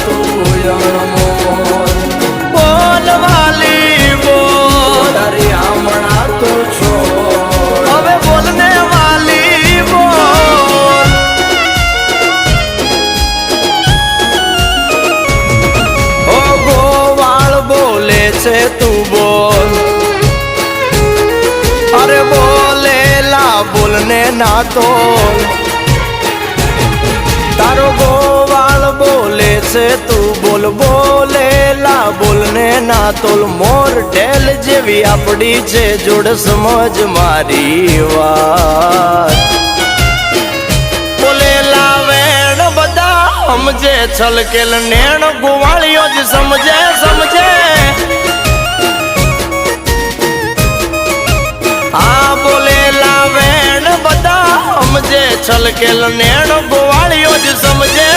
તું અણમોલ બોલવાલી બોલ તારી આમણા તું છો હવે બોલને વાલી બોલ ઓ ગોવાળ બોલે છે તું બોલ અરે બોલેલા બોલને ના તોલ તારો ગોવાળ બોલે છે તું બોલ બોલેલા બોલને ના તોલ મોર ઢેલ જેવી આપડી છે જોડ સમજ મારી વાત બોલેલા વેણ બધા સમજે છલકેલ નેણ ગોવાળીઓ જ સમજે સમજે આ બોલેલા વેણ બધા સમજે છલકેલ નેણ ગોવાળીઓ જ સમજે